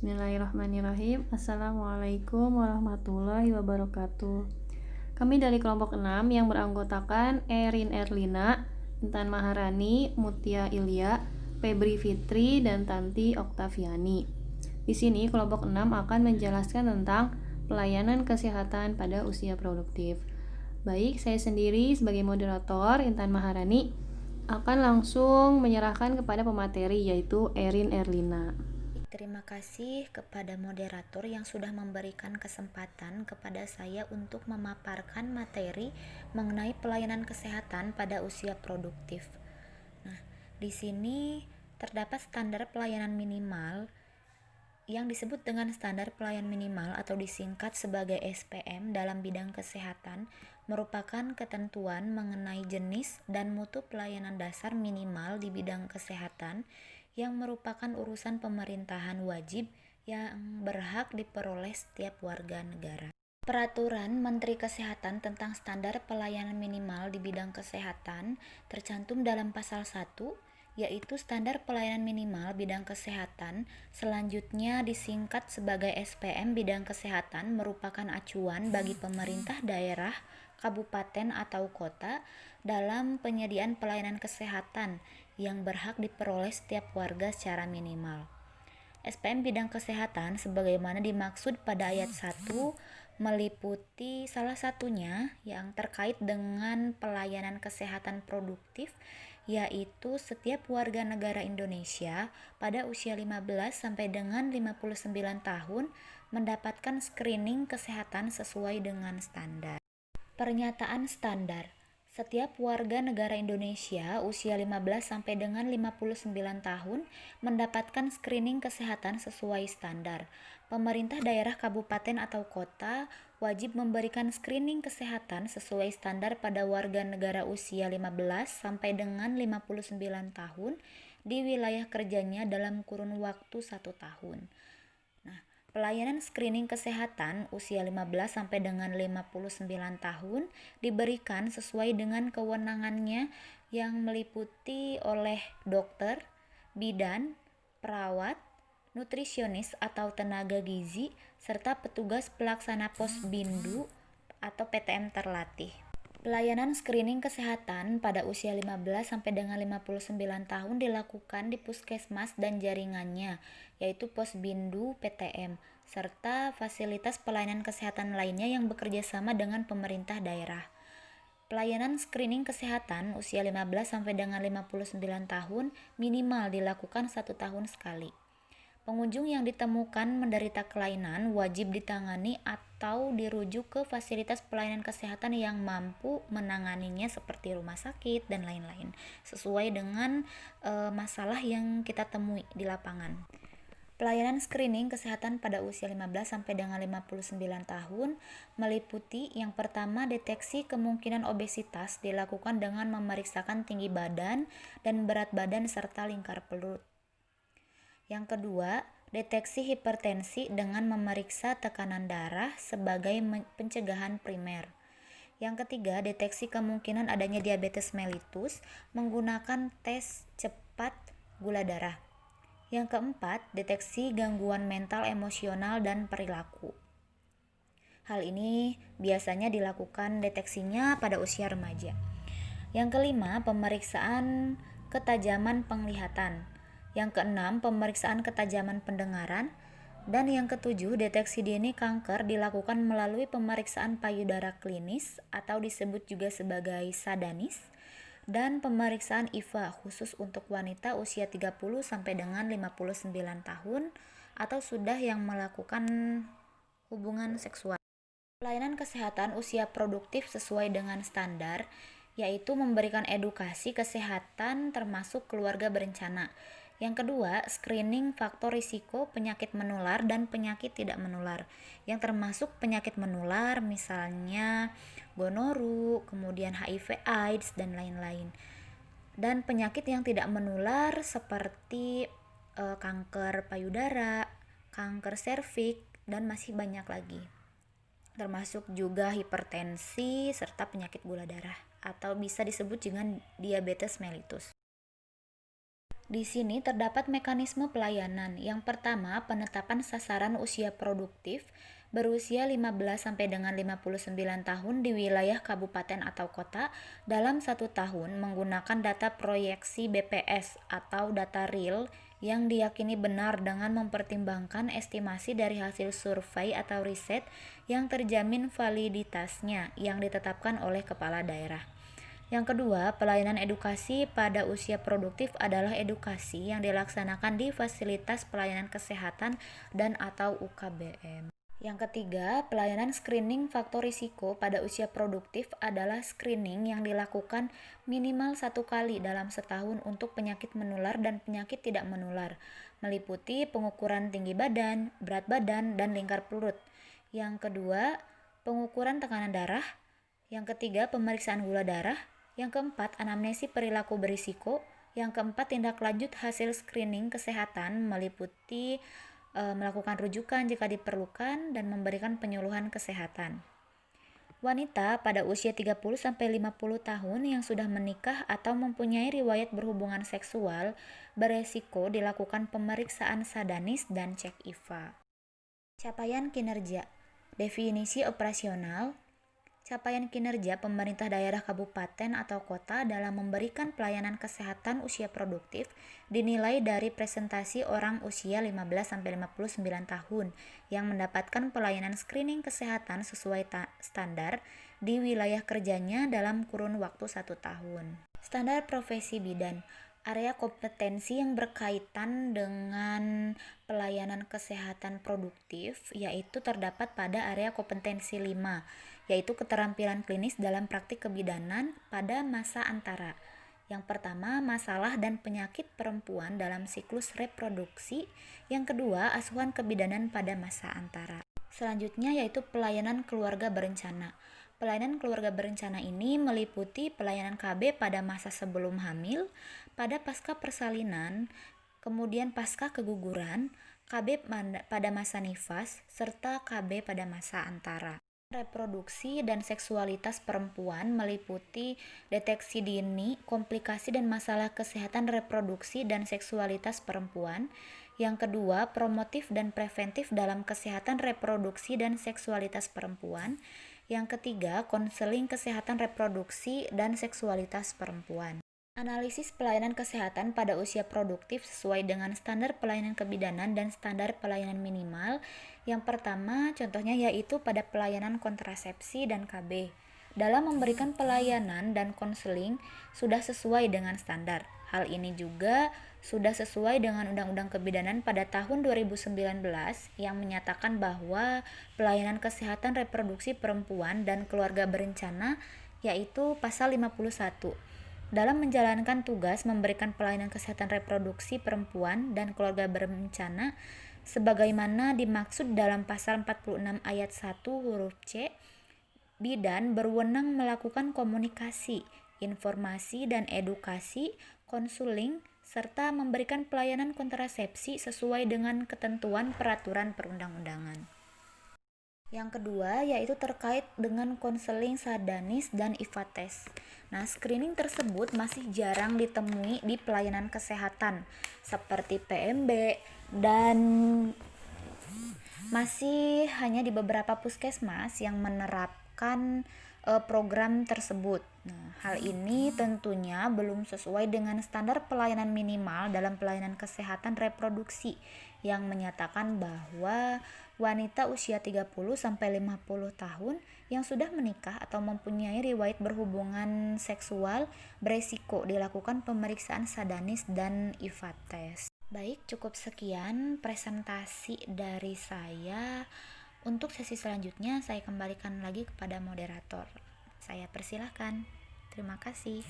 Bismillahirrahmanirrahim. Assalamualaikum warahmatullahi wabarakatuh. Kami dari kelompok 6 yang beranggotakan Erin Erlina, Intan Maharani, Mutia Ilya, Febri Fitri, dan Tanti Oktaviani. Di sini kelompok 6 akan menjelaskan tentang pelayanan kesehatan pada usia produktif. Baik, saya sendiri sebagai moderator, Intan Maharani, akan langsung menyerahkan kepada pemateri yaitu Erin Erlina. Terima kasih kepada moderator yang sudah memberikan kesempatan kepada saya untuk memaparkan materi mengenai pelayanan kesehatan pada usia produktif. Nah, di sini terdapat standar pelayanan minimal yang disebut dengan standar pelayanan minimal atau disingkat sebagai SPM dalam bidang kesehatan merupakan ketentuan mengenai jenis dan mutu pelayanan dasar minimal di bidang kesehatan yang merupakan urusan pemerintahan wajib yang berhak diperoleh setiap warga negara. Peraturan Menteri Kesehatan tentang standar pelayanan minimal di bidang kesehatan tercantum dalam pasal 1, yaitu standar pelayanan minimal bidang kesehatan, selanjutnya disingkat sebagai SPM bidang kesehatan, merupakan acuan bagi pemerintah daerah, kabupaten atau kota dalam penyediaan pelayanan kesehatan yang berhak diperoleh setiap warga secara minimal. SPM bidang kesehatan sebagaimana dimaksud pada ayat 1 meliputi salah satunya yang terkait dengan pelayanan kesehatan produktif, yaitu setiap warga negara Indonesia pada usia 15 sampai dengan 59 tahun mendapatkan screening kesehatan sesuai dengan standar. Pernyataan standar. Setiap warga negara Indonesia usia 15 sampai dengan 59 tahun mendapatkan screening kesehatan sesuai standar. Pemerintah daerah, kabupaten atau kota wajib memberikan screening kesehatan sesuai standar pada warga negara usia 15 sampai dengan 59 tahun di wilayah kerjanya dalam kurun waktu 1 tahun. Pelayanan screening kesehatan usia 15 sampai dengan 59 tahun diberikan sesuai dengan kewenangannya yang meliputi oleh dokter, bidan, perawat, nutrisionis atau tenaga gizi, serta petugas pelaksana posbindu atau PTM terlatih. Pelayanan screening kesehatan pada usia 15 sampai dengan 59 tahun dilakukan di puskesmas dan jaringannya, yaitu Posbindu PTM, serta fasilitas pelayanan kesehatan lainnya yang bekerja sama dengan pemerintah daerah. Pelayanan screening kesehatan usia 15 sampai dengan 59 tahun minimal dilakukan 1 tahun sekali. Pengunjung yang ditemukan menderita kelainan wajib ditangani atau dirujuk ke fasilitas pelayanan kesehatan yang mampu menanganinya seperti rumah sakit dan lain-lain sesuai dengan masalah yang kita temui di lapangan. Pelayanan screening kesehatan pada usia 15 sampai dengan 59 tahun meliputi yang pertama deteksi kemungkinan obesitas dilakukan dengan memeriksakan tinggi badan dan berat badan serta lingkar perut. Yang kedua, deteksi hipertensi dengan memeriksa tekanan darah sebagai pencegahan primer. Yang ketiga, deteksi kemungkinan adanya diabetes mellitus menggunakan tes cepat gula darah. Yang keempat, deteksi gangguan mental, emosional, dan perilaku. Hal ini biasanya dilakukan deteksinya pada usia remaja. Yang kelima, pemeriksaan ketajaman penglihatan. Yang keenam, pemeriksaan ketajaman pendengaran. Dan yang ketujuh, deteksi dini kanker dilakukan melalui pemeriksaan payudara klinis atau disebut juga sebagai sadanis, dan pemeriksaan IVA khusus untuk wanita usia 30 sampai dengan 59 tahun atau sudah yang melakukan hubungan seksual. Pelayanan kesehatan usia produktif sesuai dengan standar yaitu memberikan edukasi kesehatan termasuk keluarga berencana. Yang kedua, screening faktor risiko penyakit menular dan penyakit tidak menular. Yang termasuk penyakit menular misalnya gonoru, kemudian HIV AIDS dan lain-lain. Dan penyakit yang tidak menular seperti kanker payudara, kanker serviks dan masih banyak lagi. Termasuk juga hipertensi serta penyakit gula darah atau bisa disebut dengan diabetes mellitus. Di sini terdapat mekanisme pelayanan. Yang pertama, penetapan sasaran usia produktif berusia 15 sampai dengan 59 tahun di wilayah kabupaten atau kota dalam 1 tahun menggunakan data proyeksi BPS atau data real yang diyakini benar dengan mempertimbangkan estimasi dari hasil survei atau riset yang terjamin validitasnya yang ditetapkan oleh kepala daerah. Yang kedua, pelayanan edukasi pada usia produktif adalah edukasi yang dilaksanakan di fasilitas pelayanan kesehatan dan atau UKBM. Yang ketiga, pelayanan screening faktor risiko pada usia produktif adalah screening yang dilakukan minimal 1 kali dalam setahun untuk penyakit menular dan penyakit tidak menular, meliputi pengukuran tinggi badan, berat badan, dan lingkar perut. Yang kedua, pengukuran tekanan darah. Yang ketiga, pemeriksaan gula darah. Yang keempat, anamnesi perilaku berisiko. Yang keempat, tindak lanjut hasil screening kesehatan meliputi melakukan rujukan jika diperlukan dan memberikan penyuluhan kesehatan. Wanita pada usia 30-50 tahun yang sudah menikah atau mempunyai riwayat berhubungan seksual beresiko dilakukan pemeriksaan sadanis dan cek IVA. Capaian kinerja. Definisi operasional. Capaian kinerja pemerintah daerah kabupaten atau kota dalam memberikan pelayanan kesehatan usia produktif dinilai dari presentasi orang usia 15-59 tahun yang mendapatkan pelayanan screening kesehatan sesuai standar di wilayah kerjanya dalam kurun waktu 1 tahun. Standar profesi bidan. Area kompetensi yang berkaitan dengan pelayanan kesehatan produktif yaitu terdapat pada area kompetensi 5, yaitu keterampilan klinis dalam praktik kebidanan pada masa antara. Yang pertama, masalah dan penyakit perempuan dalam siklus reproduksi. Yang kedua, asuhan kebidanan pada masa antara. Selanjutnya yaitu pelayanan keluarga berencana. Pelayanan keluarga berencana ini meliputi pelayanan KB pada masa sebelum hamil, pada pasca persalinan, kemudian pasca keguguran, KB pada masa nifas, serta KB pada masa antara. Reproduksi dan seksualitas perempuan meliputi deteksi dini, komplikasi dan masalah kesehatan reproduksi dan seksualitas perempuan. Yang kedua, promotif dan preventif dalam kesehatan reproduksi dan seksualitas perempuan. Yang ketiga, konseling kesehatan reproduksi dan seksualitas perempuan. Analisis pelayanan kesehatan pada usia produktif sesuai dengan standar pelayanan kebidanan dan standar pelayanan minimal. Yang pertama, contohnya yaitu pada pelayanan kontrasepsi dan KB. Dalam memberikan pelayanan dan konseling sudah sesuai dengan standar. Hal ini juga sudah sesuai dengan Undang-Undang Kebidanan pada tahun 2019 yang menyatakan bahwa pelayanan kesehatan reproduksi perempuan dan keluarga berencana yaitu pasal 51. Dalam menjalankan tugas memberikan pelayanan kesehatan reproduksi perempuan dan keluarga berencana sebagaimana dimaksud dalam pasal 46 ayat 1 huruf C, bidan berwenang melakukan komunikasi, informasi dan edukasi, konseling, serta memberikan pelayanan kontrasepsi sesuai dengan ketentuan peraturan perundang-undangan. Yang kedua yaitu terkait dengan konseling sadanis dan IVA tes. Nah, screening tersebut masih jarang ditemui di pelayanan kesehatan seperti PMB dan masih hanya di beberapa puskesmas yang menerapkan program tersebut. Nah, hal ini tentunya belum sesuai dengan standar pelayanan minimal dalam pelayanan kesehatan reproduksi yang menyatakan bahwa wanita usia 30-50 tahun yang sudah menikah atau mempunyai riwayat berhubungan seksual beresiko dilakukan pemeriksaan sadanis dan IVA tes. Baik, cukup sekian presentasi dari saya. Untuk sesi selanjutnya saya kembalikan lagi kepada moderator. Saya persilahkan. Terima kasih.